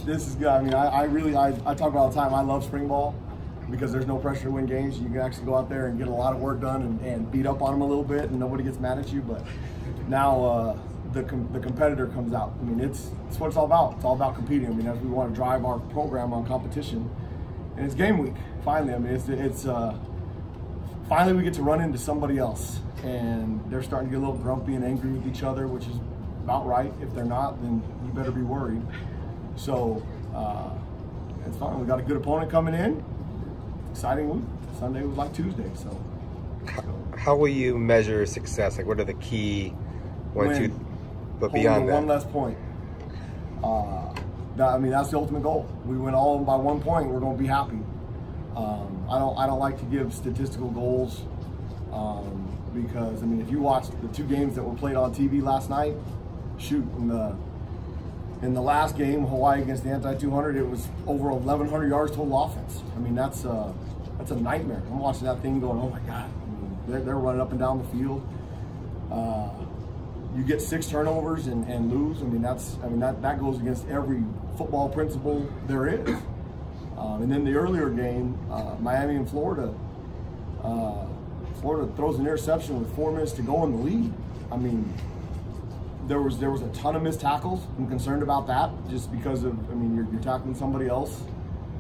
This is good. I mean, I talk about all the time. I love spring ball because there's no pressure to win games. You can actually go out there and get a lot of work done and beat up on them a little bit, and nobody gets mad at you. But now the competitor comes out. I mean, it's what it's all about. It's all about competing. I mean, as we want to drive our program on competition, and it's game week. Finally, I mean, it's finally we get to run into somebody else, and they're starting to get a little grumpy and angry with each other, which is about right. If they're not, then you better be worried. So it's fun. We got a good opponent coming in. Exciting week. Sunday was like Tuesday. So how will you measure success? Like, what are the key ones? But beyond that, one less point. I mean, that's the ultimate goal. We win all by 1 point, we're going to be happy. I don't like to give statistical goals because, I mean, if you watch the 2 games that were played on TV last night, shoot, in the last game, Hawaii against the anti-200, it was over 1,100 yards total offense. I mean, that's a nightmare. I'm watching that thing going, oh my God. I mean, they're running up and down the field. You get 6 turnovers and lose. I mean, that goes against every football principle there is. And then the earlier game, Miami and Florida. Florida throws an interception with 4 minutes to go in the lead. I mean, there was a ton of missed tackles. I'm concerned about that just because of, I mean, you're tackling somebody else.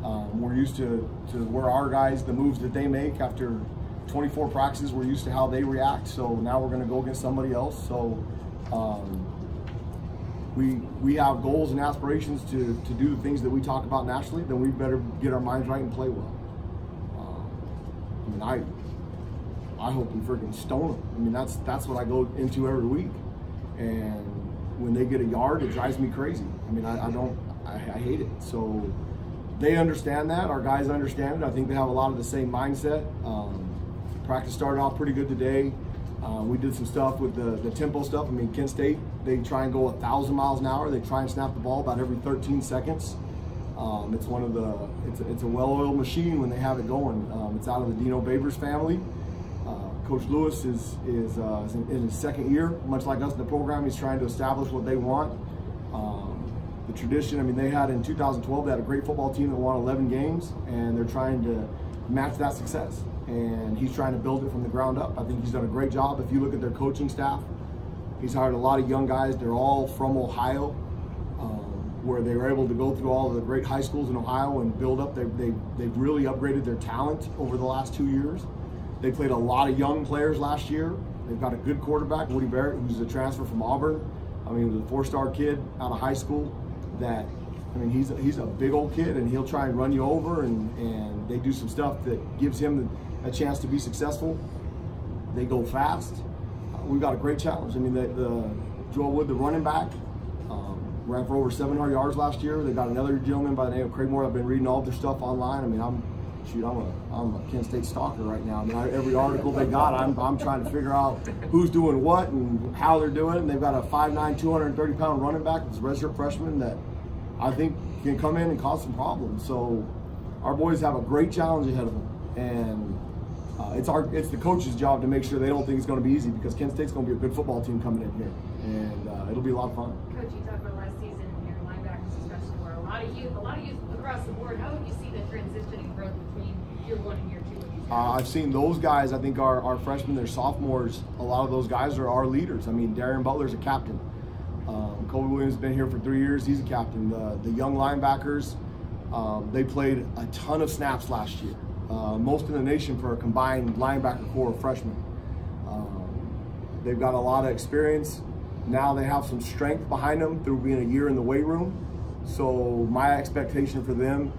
We're used to where our guys, the moves that they make after 24 practices, we're used to how they react. So now we're going to go against somebody else. So we have goals and aspirations to do the things that we talk about nationally. Then we better get our minds right and play well. I mean, I hope we freaking stone them. I mean, that's what I go into every week. And when they get a yard, it drives me crazy. I mean, I hate it. So they understand that. Our guys understand it. I think they have a lot of the same mindset. Practice started off pretty good today. We did some stuff with the tempo stuff. I mean, Kent State, they try and go 1,000 miles an hour. They try and snap the ball about every 13 seconds. It's a well-oiled machine when they have it going. It's out of the Dino Babers family. Coach Lewis is in his 2nd year, much like us in the program. He's trying to establish what they want. The tradition, I mean, they had in 2012, they had a great football team that won 11 games, and they're trying to match that success. And he's trying to build it from the ground up. I think he's done a great job. If you look at their coaching staff, he's hired a lot of young guys. They're all from Ohio, where they were able to go through all of the great high schools in Ohio and build up. They've really upgraded their talent over the last 2 years. They played a lot of young players last year. They've got a good quarterback, Woody Barrett, who's a transfer from Auburn. I mean, he was a 4-star kid out of high school. That, I mean, he's a big old kid, and he'll try and run you over, and they do some stuff that gives him a chance to be successful. They go fast. We've got a great challenge. I mean, the Joel Wood, the running back, ran for over 700 yards last year. They got another gentleman by the name of Craig Moore. I've been reading all of their stuff online. I mean, I'm a Kent State stalker right now. I mean, every article they got, I'm trying to figure out who's doing what and how they're doing it. And they've got a 5'9", 230-pound running back that's a redshirt freshman that I think can come in and cause some problems. So our boys have a great challenge ahead of them, and it's the coach's job to make sure they don't think it's going to be easy, because Kent State's going to be a good football team coming in here, and it'll be a lot of fun. Coach, you talked about last season here in linebackers, especially where a lot of youth across the board. How would you see the transition and growth between year 1 and year 2? I've seen those guys. I think our freshmen, their sophomores, a lot of those guys are our leaders. I mean, Darian Butler's a captain. Kobe Williams has been here for 3 years. He's a captain. The young linebackers, they played a ton of snaps last year. Most in the nation for a combined linebacker core of freshmen. They've got a lot of experience. Now they have some strength behind them through being a year in the weight room. So my expectation for them,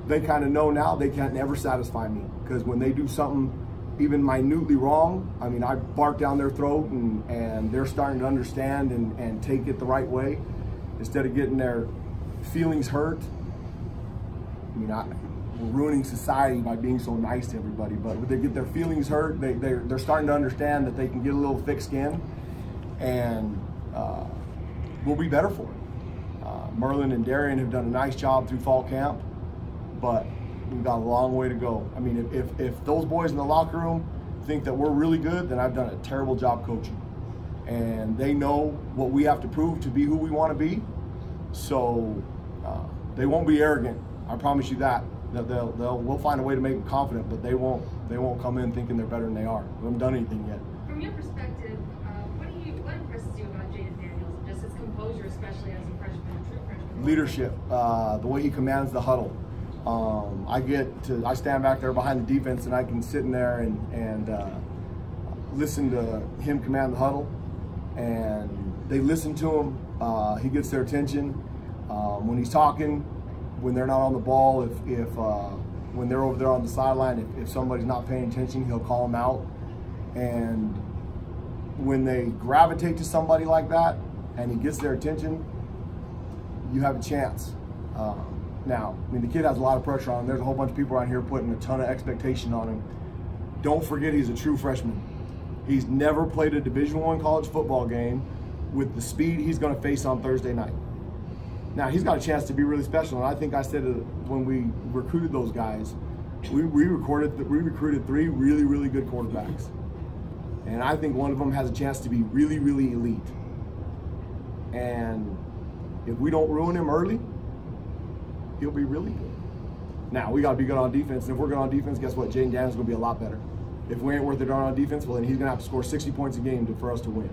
they kind of know now they can't never satisfy me, because when they do something even minutely wrong, I mean, I bark down their throat, and they're starting to understand and take it the right way instead of getting their feelings hurt. I mean, we're ruining society by being so nice to everybody, but when they get their feelings hurt, they're starting to understand that they can get a little thick skin, and we'll be better for it. Merlin and Darian have done a nice job through fall camp, but we've got a long way to go. I mean, if those boys in the locker room think that we're really good, then I've done a terrible job coaching. And they know what we have to prove to be who we want to be. So they won't be arrogant. I promise you that. We'll find a way to make them confident, but they won't come in thinking they're better than they are. We haven't done anything yet. From your perspective, what impresses you about Jaden Daniels? Just his composure, especially as a freshman, a true freshman. Leadership, the way he commands the huddle. I stand back there behind the defense, and I can sit in there and listen to him command the huddle, and they listen to him. He gets their attention when he's talking. When they're not on the ball, when they're over there on the sideline, if somebody's not paying attention, he'll call them out. And when they gravitate to somebody like that and he gets their attention, you have a chance. Now, I mean, the kid has a lot of pressure on him. There's a whole bunch of people around here putting a ton of expectation on him. Don't forget he's a true freshman. He's never played a Division I college football game with the speed he's going to face on Thursday night. Now, he's got a chance to be really special, and I think I said it when we recruited those guys. We recruited 3 really, really good quarterbacks. And I think one of them has a chance to be really, really elite. And if we don't ruin him early, he'll be really good. Now, we got to be good on defense, and if we're good on defense, guess what? Jaden Daniels is going to be a lot better. If we ain't worth it on defense, well, then he's going to have to score 60 points a game for us to win.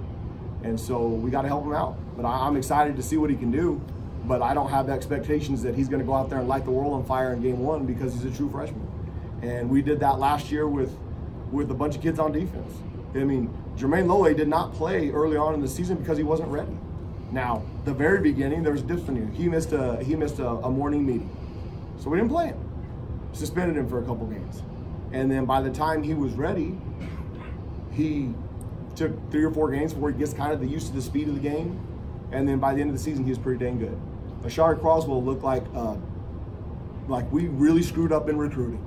And so we got to help him out. But I'm excited to see what he can do. But I don't have expectations that he's going to go out there and light the world on fire in game 1 because he's a true freshman. And we did that last year with a bunch of kids on defense. I mean, Jermaine Lole did not play early on in the season because he wasn't ready. Now, the very beginning, there was a difference. He missed a morning meeting, so we didn't play him. Suspended him for a couple games, and then by the time he was ready, he took 3 or 4 games before he gets kind of used to the speed of the game, and then by the end of the season, he was pretty dang good. Ashari Croswell looked like we really screwed up in recruiting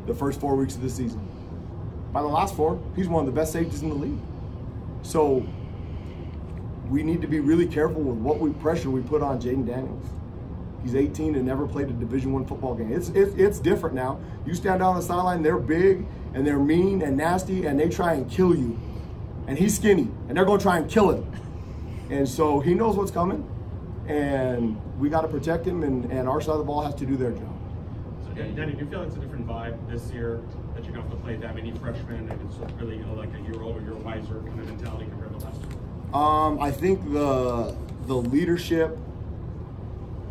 the first 4 weeks of the season. By the last 4, he's one of the best safeties in the league. So we need to be really careful with what pressure we put on Jaden Daniels. He's 18 and never played a Division I football game. It's different now. You stand down on the sideline, they're big and they're mean and nasty and they try and kill you. And he's skinny and they're going to try and kill him. And so he knows what's coming, and we got to protect him, and our side of the ball has to do their job. So, yeah, Danny, do you feel it's a different vibe this year that you're going to have to play that many freshmen, and it's really like a year older, you're wiser kind of mentality compared to last year? I think the leadership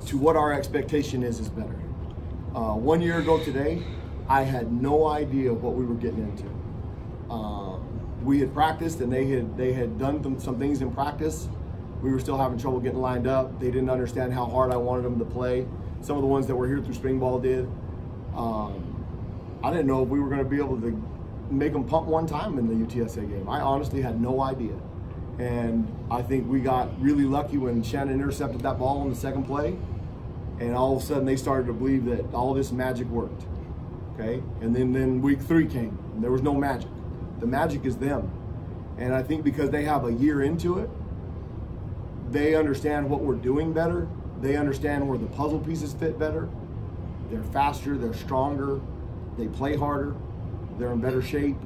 to what our expectation is better. 1 year ago today, I had no idea what we were getting into. We had practiced, and they had done some things in practice. We were still having trouble getting lined up. They didn't understand how hard I wanted them to play. Some of the ones that were here through spring ball did. I didn't know if we were going to be able to make them pump one time in the UTSA game. I honestly had no idea. And I think we got really lucky when Shannon intercepted that ball on the second play. And all of a sudden they started to believe that all this magic worked. Okay? And then week 3 came, and there was no magic. The magic is them. And I think because they have a year into it, they understand what we're doing better. They understand where the puzzle pieces fit better. They're faster, they're stronger, they play harder, they're in better shape.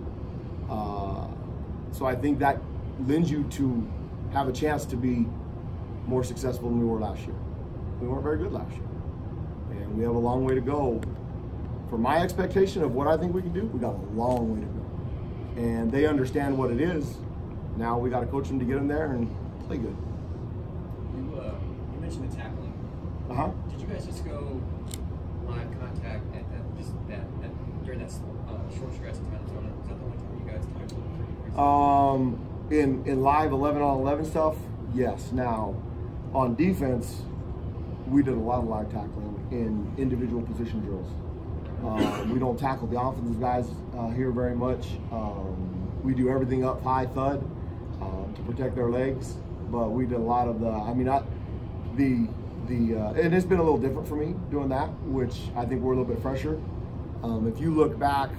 So I think that lends you to have a chance to be more successful than we were last year. We weren't very good last year. And we have a long way to go. For my expectation of what I think we can do, we got a long way to go. And they understand what it is. Now we got to coach them to get them there and play good. You mentioned the tackling. Did you guys just go live contact during that short stretch of time? Is that the one time you guys tackled pretty crazy? In live 11-on-11 stuff, yes. Now, on defense, we did a lot of live tackling in individual position drills. We don't tackle the offensive guys here very much. We do everything up high thud to protect their legs, but we did a lot of and it's been a little different for me doing that, which I think we're a little bit fresher. If you look back,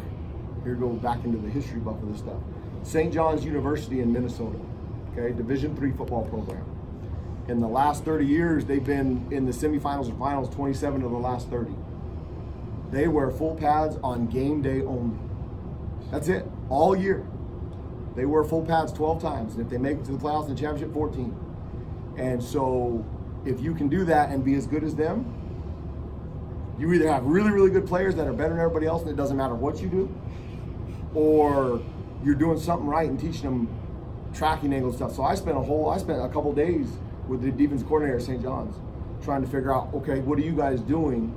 here go back into the history buff of this stuff. St. John's University in Minnesota, okay, Division III football program. In the last 30 years, they've been in the semifinals and finals 27 of the last 30. They wear full pads on game day only. That's it, all year. They wear full pads 12 times, and if they make it to the playoffs and the championship, 14. And so if you can do that and be as good as them, you either have really, really good players that are better than everybody else and it doesn't matter what you do, or you're doing something right and teaching them tracking angle stuff. So I spent a couple days with the defense coordinator at St. John's trying to figure out, okay, what are you guys doing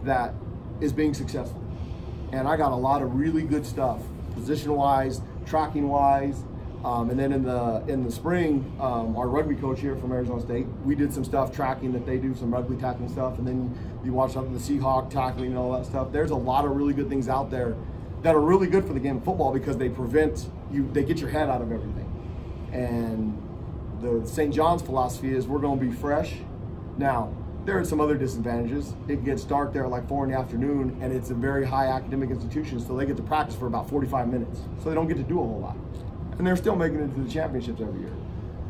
that is being successful? And I got a lot of really good stuff, position-wise, tracking-wise. And then in the spring, our rugby coach here from Arizona State, we did some stuff tracking that they do, some rugby tackling stuff. And then you watch something, the Seahawk tackling and all that stuff. There's a lot of really good things out there that are really good for the game of football because they prevent you, they get your head out of everything. And the St. John's philosophy is we're going to be fresh. Now, there are some other disadvantages. It gets dark there at like 4 in the afternoon, and it's a very high academic institution, so they get to practice for about 45 minutes. So they don't get to do a whole lot. And they're still making it to the championships every year.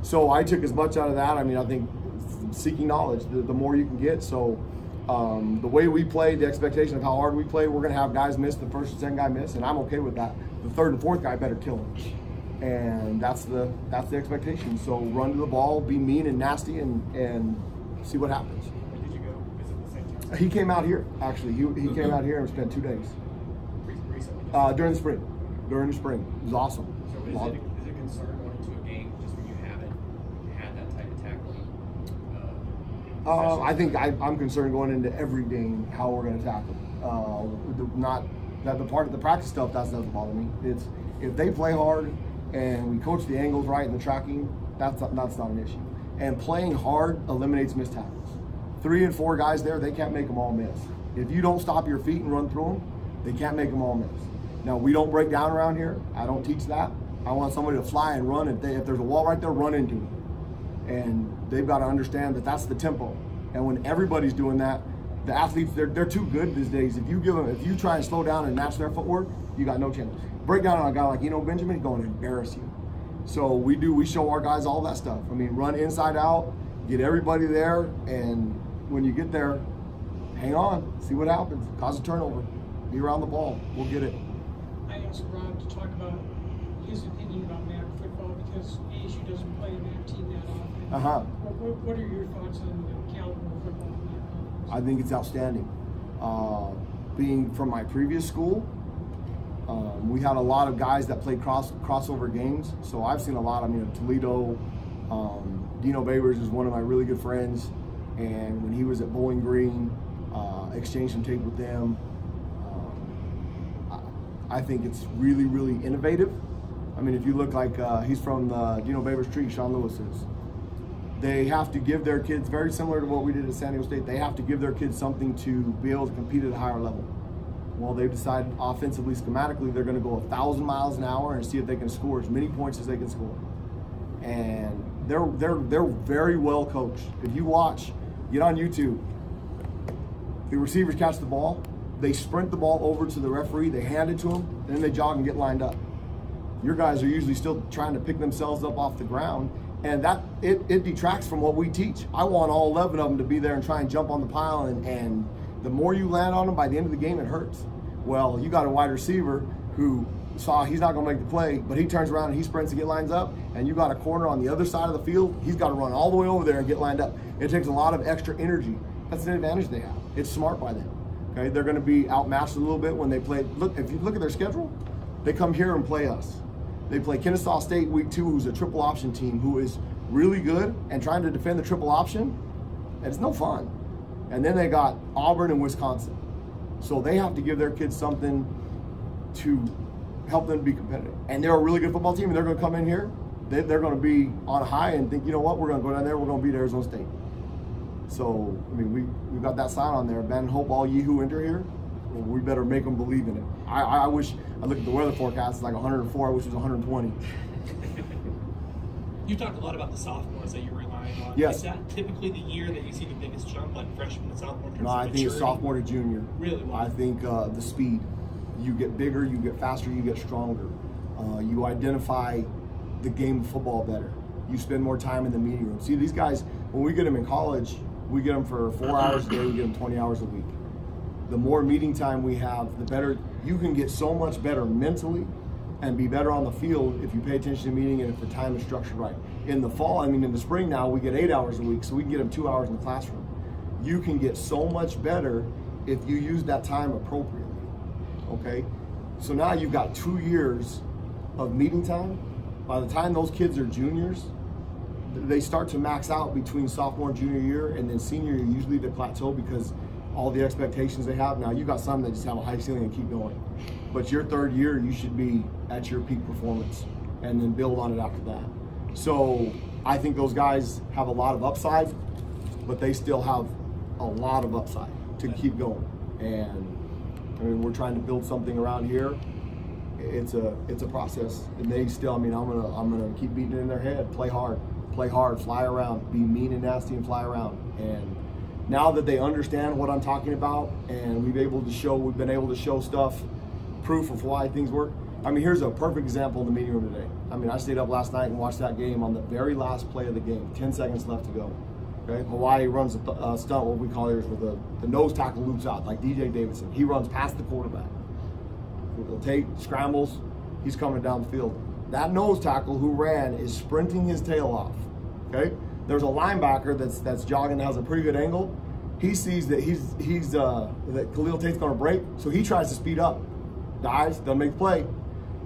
So I took as much out of that. I mean, I think seeking knowledge, the more you can get. So the way we play, the expectation of how hard we play, we're going to have guys miss, the first and second guy miss, and I'm okay with that. The third and fourth guy better kill him. And that's the expectation. So run to the ball, be mean and nasty, and see what happens. Where did you go visit the St. John's? He came out here, actually. He came out here and spent 2 days. Recently? During the spring. During the spring. It was awesome. So is it a concern going into a game just when you haven't had that type of tackling? I think I'm concerned going into every game how we're going to tackle. Not that the part of the practice stuff, that doesn't bother me. It's if they play hard and we coach the angles right and the tracking, that's not an issue. And playing hard eliminates missed tackles. 3 and 4 guys there, they can't make them all miss. If you don't stop your feet and run through them, they can't make them all miss. Now, we don't break down around here. I don't teach that. I want somebody to fly and run. If there's a wall right there, run into it. And they've got to understand that that's the tempo. And when everybody's doing that, the athletes, they're too good these days. If you try and slow down and match their footwork, you got no chance. Break down on a guy like Benjamin, he's going to embarrass you. So we show our guys all that stuff. I mean, run inside out, get everybody there, and when you get there, hang on, see what happens. Cause a turnover, be around the ball, we'll get it. I asked Rob to talk about his opinion about MAC football because ASU doesn't play a MAC team that often. What are your thoughts on the caliber of football in that conference? I think it's outstanding. Being from my previous school, we had a lot of guys that played crossover games. So I've seen a lot. I mean, Toledo, Dino Babers is one of my really good friends. And when he was at Bowling Green, exchanged some tape with them. I think it's really, really innovative. I mean, if you look like, he's from the Dino Babers tree, Sean Lewis is. They have to give their kids, very similar to what we did at San Diego State, they have to give their kids something to be able to compete at a higher level. Well, they've decided offensively, schematically, they're going to go 1,000 miles an hour and see if they can score as many points as they can score. And they're very well coached. If you watch, get on YouTube, the receivers catch the ball, they sprint the ball over to the referee, they hand it to him, and then they jog and get lined up. Your guys are usually still trying to pick themselves up off the ground, and that it detracts from what we teach. I want all 11 of them to be there and try and jump on the pile, and the more you land on them, by the end of the game, it hurts. Well, you got a wide receiver who saw he's not going to make the play, but he turns around and he sprints to get lines up, and you got a corner on the other side of the field, he's got to run all the way over there and get lined up. It takes a lot of extra energy. That's an advantage they have. It's smart by them. Okay, they're going to be outmatched a little bit when they play. Look, if you look at their schedule, they come here and play us. They play Kennesaw State week 2, who's a triple option team who is really good and trying to defend the triple option. And it's no fun. And then they got Auburn and Wisconsin. So they have to give their kids something to help them be competitive. And they're a really good football team, and they're going to come in here. They're going to be on high and think, you know what, we're going to go down there, we're going to beat Arizona State. So, I mean, we've got that sign on there, Ben, hope all ye who enter here. Well, we better make them believe in it. I wish, I look at the weather forecast, it's like 104, I wish it was 120. You talked a lot about the sophomores that you're relying on. Yes. Is that typically the year that you see the biggest jump, like freshman and sophomore? No, I think it's sophomore to junior. Really? Wow. I think the speed. You get bigger, you get faster, you get stronger. You identify the game of football better. You spend more time in the meeting room. See, these guys, when we get them in college, we get them for 4 hours a day, we get them 20 hours a week. The more meeting time we have, the better. You can get so much better mentally and be better on the field if you pay attention to the meeting and if the time is structured right. In the fall, I mean, in the spring now, we get 8 hours a week, so we can get them 2 hours in the classroom. You can get so much better if you use that time appropriately, okay? So now you've got 2 years of meeting time. By the time those kids are juniors, they start to max out between sophomore and junior year, and then senior year, usually they plateau because all the expectations they have. Now, you got some that just have a high ceiling and keep going. But your 3rd year, you should be at your peak performance and then build on it after that. So I think those guys have a lot of upside, but they still have a lot of upside to keep going. And I mean, we're trying to build something around here. It's a process, and they still. I mean, I'm gonna keep beating it in their head. Play hard, fly around, be mean and nasty, and fly around. And now that they understand what I'm talking about, and we've been able to show stuff, proof of why things work. I mean, here's a perfect example in the meeting room today. I mean, I stayed up last night and watched that game on the very last play of the game. 10 seconds left to go. Okay, Hawaii runs a stunt, what we call here, where the nose tackle loops out, like DJ Davidson. He runs past the quarterback. He'll take scrambles. He's coming down the field. That nose tackle who ran is sprinting his tail off. Okay, there's a linebacker that's jogging that has a pretty good angle. He sees that that Khalil Tate's going to break, so he tries to speed up. Dives, doesn't make the play.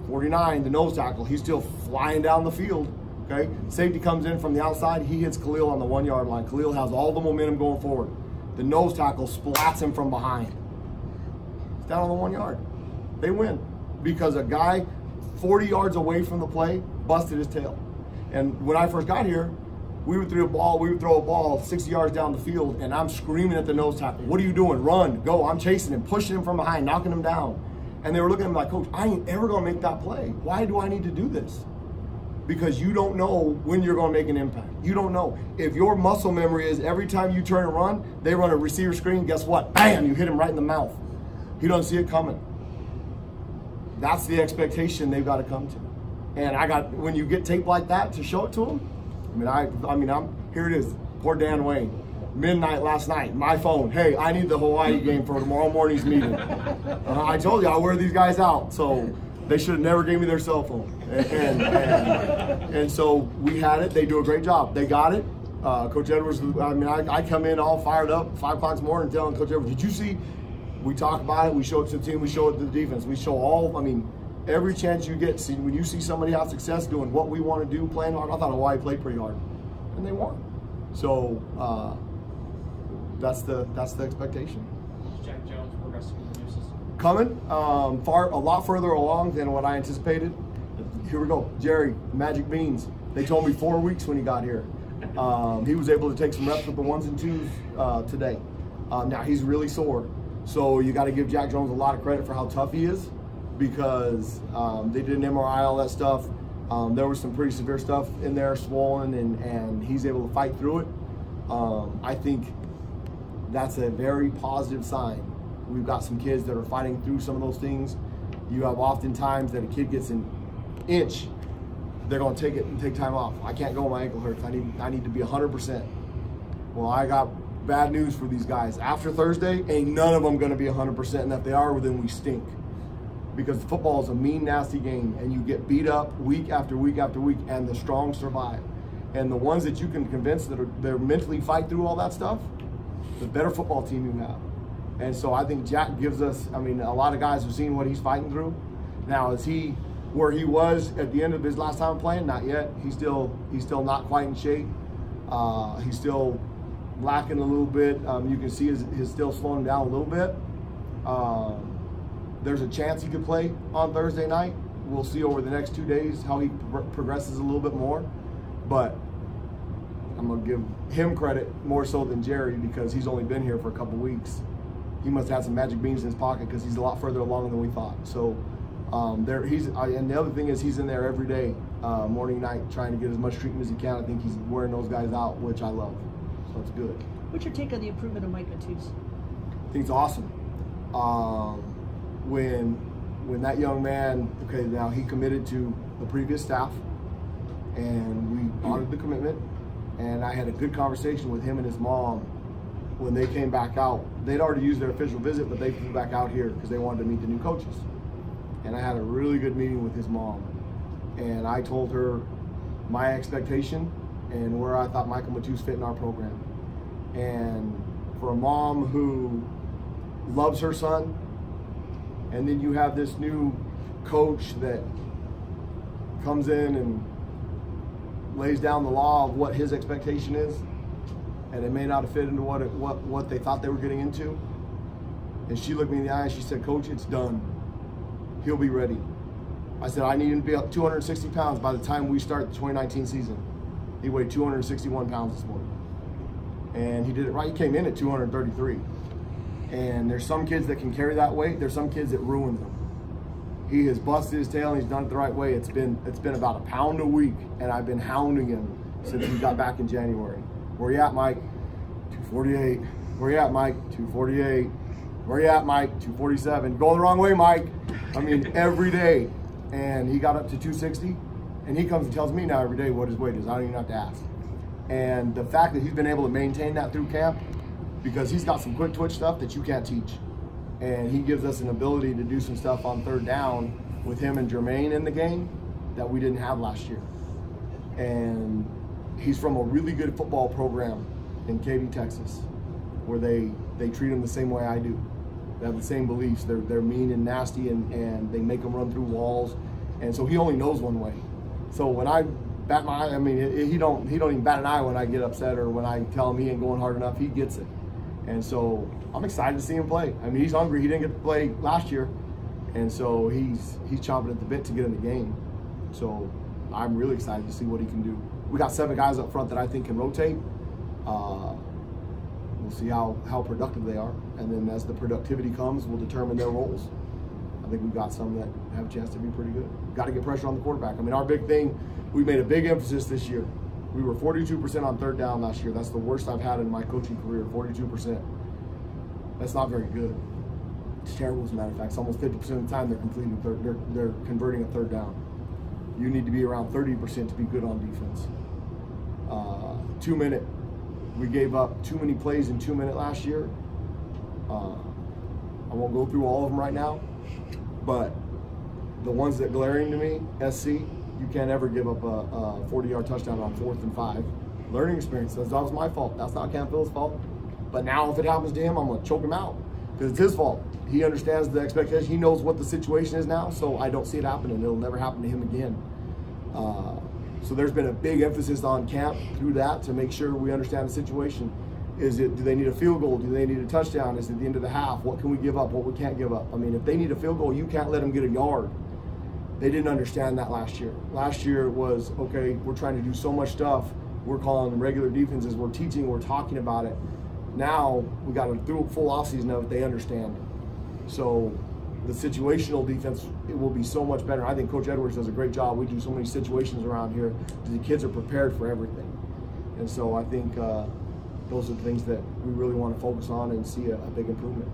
49, the nose tackle, he's still flying down the field. Okay, safety comes in from the outside. He hits Khalil on the 1 yard line. Khalil has all the momentum going forward. The nose tackle splats him from behind. It's down on the 1 yard. They win because a guy 40 yards away from the play busted his tail. And when I first got here, we would throw a ball 60 yards down the field, and I'm screaming at the nose tackle, "What are you doing? Run, go!" I'm chasing him, pushing him from behind, knocking him down. And they were looking at me like, "Coach, I ain't ever gonna make that play. Why do I need to do this?" Because you don't know when you're gonna make an impact. You don't know. If your muscle memory is every time you turn and run, they run a receiver screen, guess what? Bam, you hit him right in the mouth. He doesn't see it coming. That's the expectation they've got to come to. And when you get tape like that to show it to them, here it is. Poor Dan Wayne. Midnight last night, my phone. Hey, I need the Hawaii game for tomorrow morning's meeting. I told you I'll wear these guys out, so they should have never gave me their cell phone. And so we had it. They do a great job. They got it. Coach Edwards. I come in all fired up, 5 o'clock this morning, telling Coach Edwards, "Did you see?" We talk about it. We show it to the team. We show it to the defense. We show every chance you get. See, when you see somebody have success doing what we want to do, playing hard. I thought Hawaii played pretty hard, and they won. So that's the expectation. Jack Jones progressing in the new system. Coming a lot further along than what I anticipated. Here we go, Jerry, Magic Beans. They told me 4 weeks when he got here. He was able to take some reps with the 1s and 2s today. Now he's really sore. So you got to give Jack Jones a lot of credit for how tough he is, because they did an MRI, all that stuff. There was some pretty severe stuff in there, swollen, and he's able to fight through it. I think that's a very positive sign. We've got some kids that are fighting through some of those things. You have oftentimes that a kid gets an inch, they're going to take it and take time off. I can't go, my ankle hurts. I need to be 100%. Well, I got bad news for these guys. After Thursday, ain't none of them going to be 100%, and if they are, then we stink. Because football is a mean, nasty game, and you get beat up week after week after week, and the strong survive. And the ones that you can convince that they're mentally fight through all that stuff, the better football team you have. And so I think Jack gives us, a lot of guys have seen what he's fighting through. Now, is he where he was at the end of his last time playing? Not yet. He's still not quite in shape. He's still lacking a little bit. You can see his still slowing down a little bit. There's a chance he could play on Thursday night. We'll see over the next 2 days how he progresses a little bit more. But I'm going to give him credit more so than Jerry, because he's only been here for a couple weeks. He must have had some magic beans in his pocket, because he's a lot further along than we thought. So and the other thing is he's in there every day, morning, night, trying to get as much treatment as he can. I think he's wearing those guys out, which I love. So it's good. What's your take on the improvement of Mike Matus? I think it's awesome. When that young man, okay, now he committed to the previous staff, and we honored the commitment, and I had a good conversation with him and his mom when they came back out. They'd already used their official visit, but they flew back out here because they wanted to meet the new coaches. and I had a really good meeting with his mom. And I told her my expectation and where I thought Michael Matus fit in our program. And for a mom who loves her son, and then you have this new coach that comes in and lays down the law of what his expectation is, and it may not have fit into what they thought they were getting into. And she looked me in the eye and she said, "Coach, it's done. He'll be ready." I said, "I need him to be up 260 pounds by the time we start the 2019 season." He weighed 261 pounds this morning. And he did it right. He came in at 233. And there's some kids that can carry that weight. There's some kids that ruins them. He has busted his tail and he's done it the right way. It's been about a pound a week, and I've been hounding him since he got back in January. "Where you at, Mike?" 248. "Where you at, Mike?" 248. "Where you at, Mike?" 247. "Going the wrong way, Mike." I mean, every day. And he got up to 260, and he comes and tells me now every day what his weight is. I don't even have to ask. And the fact that he's been able to maintain that through camp, because he's got some quick twitch stuff that you can't teach. And he gives us an ability to do some stuff on third down with him and Jermaine in the game that we didn't have last year. And he's from a really good football program in Katy, Texas, where they treat him the same way I do. They have the same beliefs. They're mean and nasty, and they make him run through walls. And so he only knows one way. So when I bat my eye, I mean, he don't even bat an eye when I get upset or when I tell him he ain't going hard enough. He gets it. And so I'm excited to see him play. I mean, he's hungry. He didn't get to play last year, and so he's chomping at the bit to get in the game. So I'm really excited to see what he can do. We got 7 guys up front that I think can rotate. We'll see how productive they are, and then as the productivity comes, we'll determine their roles. I think we've got some that have a chance to be pretty good. Got to get pressure on the quarterback. I mean, our big thing, we made a big emphasis this year. We were 42% on third down last year. That's the worst I've had in my coaching career, 42%. That's not very good. It's terrible, as a matter of fact. It's almost 50% of the time they're converting a third down. You need to be around 30% to be good on defense. 2 minute. We gave up too many plays in 2 minute last year. I won't go through all of them right now, but the ones that glaring to me, SC, you can't ever give up a 40-yard touchdown on 4th and 5. Learning experience, that was my fault. That's not Cam Phil's fault. But now if it happens to him, I'm gonna choke him out because it's his fault. He understands the expectation. He knows what the situation is now, so I don't see it happening. It'll never happen to him again. So there's been a big emphasis on camp through that to make sure we understand the situation. Do they need a field goal? Do they need a touchdown? Is it the end of the half? What can we give up? What we can't give up? I mean, if they need a field goal, you can't let them get a yard. They didn't understand that last year. Last year it was, okay, we're trying to do so much stuff. We're calling regular defenses. We're teaching. We're talking about it. Now we got them through a full offseason of it. They understand. So the situational defense, it will be so much better. I think Coach Edwards does a great job. We do so many situations around here. The kids are prepared for everything. And so I think those are the things that we really want to focus on and see a big improvement.